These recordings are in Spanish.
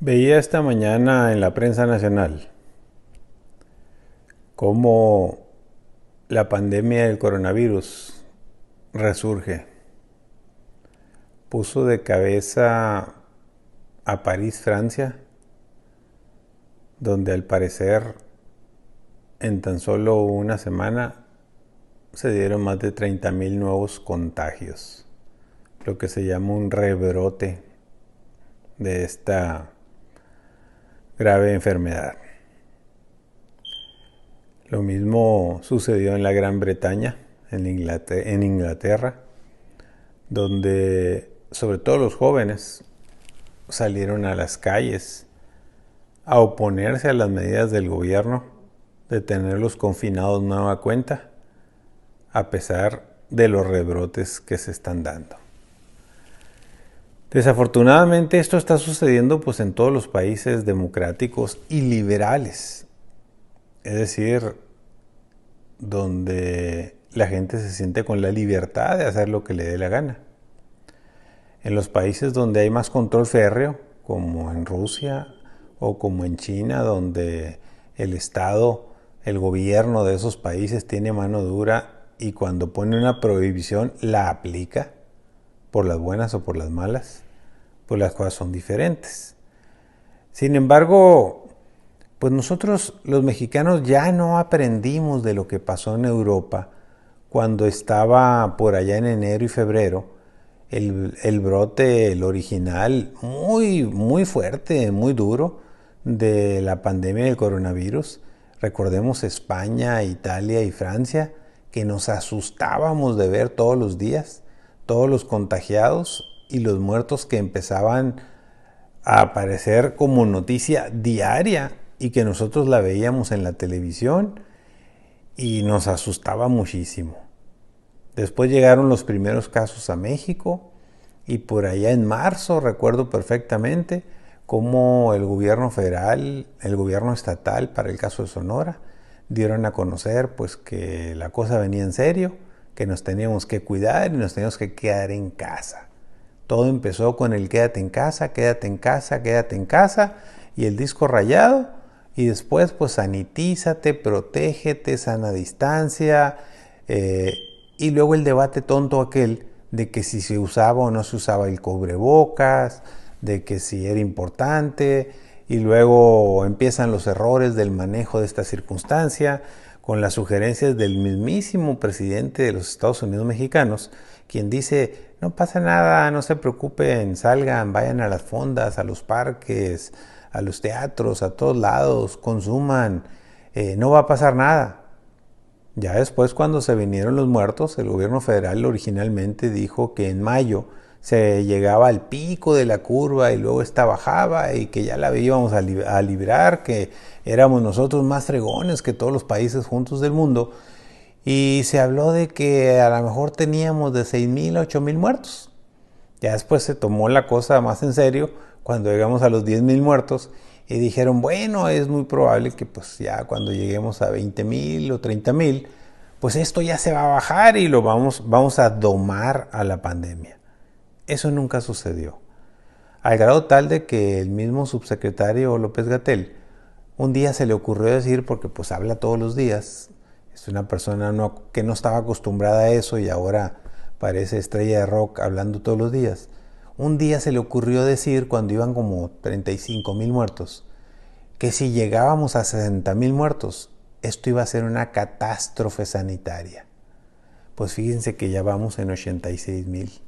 Veía esta mañana en la prensa nacional cómo la pandemia del coronavirus resurge. Puso de cabeza a París, Francia, donde al parecer en tan solo una semana se dieron más de 30,000 nuevos contagios, lo que se llama un rebrote de esta grave enfermedad. Lo mismo sucedió en la Gran Bretaña, en Inglaterra, donde sobre todo los jóvenes salieron a las calles a oponerse a las medidas del gobierno de tenerlos confinados nueva cuenta, a pesar de los rebrotes que se están dando. Desafortunadamente esto está sucediendo pues en todos los países democráticos y liberales, es decir, donde la gente se siente con la libertad de hacer lo que le dé la gana. En los países donde hay más control férreo, como en Rusia o como en China, donde el Estado, el gobierno de esos países tiene mano dura y cuando pone una prohibición la aplica, por las buenas o por las malas, pues las cosas son diferentes. Sin embargo, pues nosotros los mexicanos ya no aprendimos de lo que pasó en Europa cuando estaba por allá en enero y febrero el brote, el original, muy fuerte, muy duro de la pandemia del coronavirus. Recordemos España, Italia y Francia, que nos asustábamos de ver todos los días, todos los contagiados y los muertos que empezaban a aparecer como noticia diaria y que nosotros la veíamos en la televisión y nos asustaba muchísimo. Después llegaron los primeros casos a México y por allá en marzo recuerdo perfectamente cómo el gobierno federal, el gobierno estatal para el caso de Sonora, dieron a conocer pues que la cosa venía en serio, que nos teníamos que cuidar y nos teníamos que quedar en casa. Todo empezó con el quédate en casa, quédate en casa, quédate en casa y el disco rayado y después pues sanitízate, protégete, sana distancia y luego el debate tonto aquel de que si se usaba o no se usaba el cubrebocas, de que si era importante y luego empiezan los errores del manejo de esta circunstancia con las sugerencias del mismísimo presidente de los Estados Unidos mexicanos, quien dice, no pasa nada, no se preocupen, salgan, vayan a las fondas, a los parques, a los teatros, a todos lados, consuman, no va a pasar nada. Ya después, cuando se vinieron los muertos, el gobierno federal originalmente dijo que en mayo se llegaba al pico de la curva y luego esta bajaba y que ya la íbamos a librar, que éramos nosotros más fregones que todos los países juntos del mundo. Y se habló de que a lo mejor teníamos de 6,000 a 8,000 muertos. Ya después se tomó la cosa más en serio cuando llegamos a los 10,000 muertos y dijeron, bueno, es muy probable que pues ya cuando lleguemos a 20,000 o 30,000, pues esto ya se va a bajar y lo vamos a domar a la pandemia. Eso nunca sucedió. Al grado tal de que el mismo subsecretario López-Gatell un día se le ocurrió decir, porque pues habla todos los días, es una persona que no estaba acostumbrada a eso y ahora parece estrella de rock hablando todos los días. Un día se le ocurrió decir, cuando iban como 35,000 muertos, que si llegábamos a 60,000 muertos, esto iba a ser una catástrofe sanitaria. Pues fíjense que ya vamos en 86,000.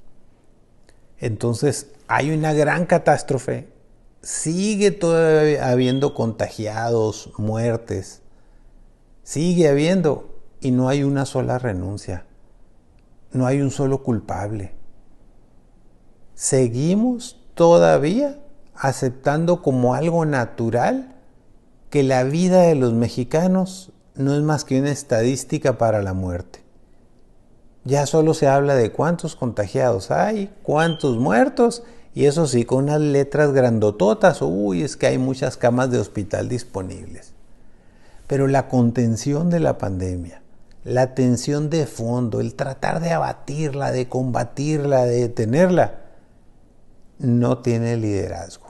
Entonces hay una gran catástrofe, sigue todavía habiendo contagiados, muertes, sigue habiendo y no hay una sola renuncia, no hay un solo culpable. Seguimos todavía aceptando como algo natural que la vida de los mexicanos no es más que una estadística para la muerte. Ya solo se habla de cuántos contagiados hay, cuántos muertos, y eso sí, con unas letras grandototas, uy, es que hay muchas camas de hospital disponibles. Pero la contención de la pandemia, la atención de fondo, el tratar de abatirla, de combatirla, de detenerla, no tiene liderazgo.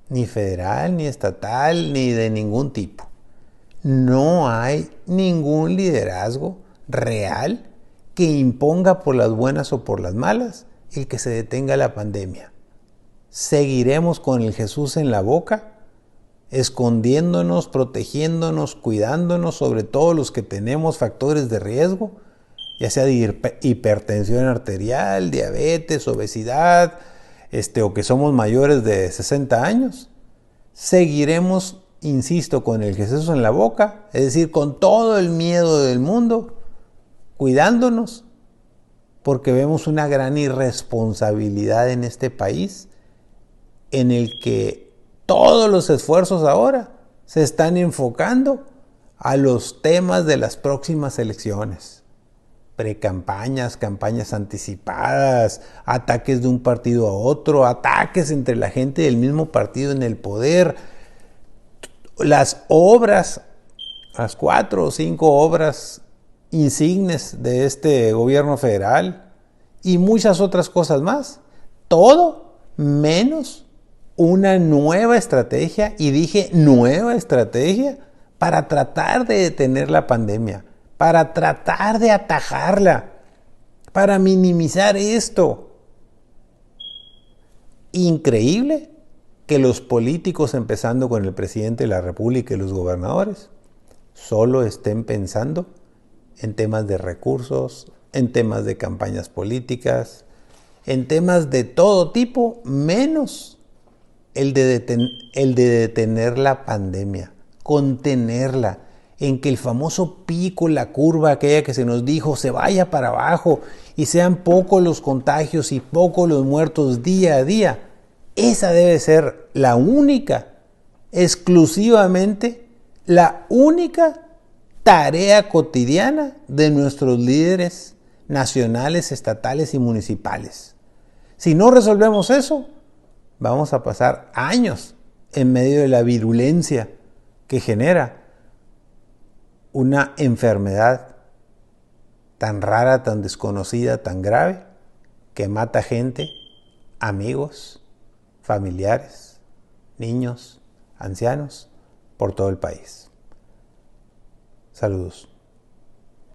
ni federal, ni estatal, ni de ningún tipo. No hay ningún liderazgo real que imponga por las buenas o por las malas el que se detenga la pandemia. Seguiremos con el Jesús en la boca, escondiéndonos, protegiéndonos, cuidándonos, sobre todo los que tenemos factores de riesgo, ya sea de hipertensión arterial, diabetes, obesidad, o que somos mayores de 60 años. Seguiremos, insisto, con el Jesús en la boca, es decir, con todo el miedo del mundo, cuidándonos, porque vemos una gran irresponsabilidad en este país, en el que todos los esfuerzos ahora se están enfocando a los temas de las próximas elecciones. Precampañas, campañas anticipadas, ataques de un partido a otro, ataques entre la gente del mismo partido en el poder, las obras, las 4 o 5 obras insignes de este gobierno federal y muchas otras cosas más. Todo menos una nueva estrategia, y dije nueva estrategia, para tratar de detener la pandemia, para tratar de atajarla, para minimizar esto. Increíble que los políticos, empezando con el presidente de la República y los gobernadores, solo estén pensando en temas de recursos, en temas de campañas políticas, en temas de todo tipo, menos el de detener la pandemia, contenerla, en que el famoso pico, la curva aquella que se nos dijo, se vaya para abajo y sean pocos los contagios y pocos los muertos día a día. Esa debe ser la única, exclusivamente la única tarea cotidiana de nuestros líderes nacionales, estatales y municipales. Si no resolvemos eso, vamos a pasar años en medio de la virulencia que genera una enfermedad tan rara, tan desconocida, tan grave, que mata gente, amigos, familiares, niños, ancianos, por todo el país. Saludos.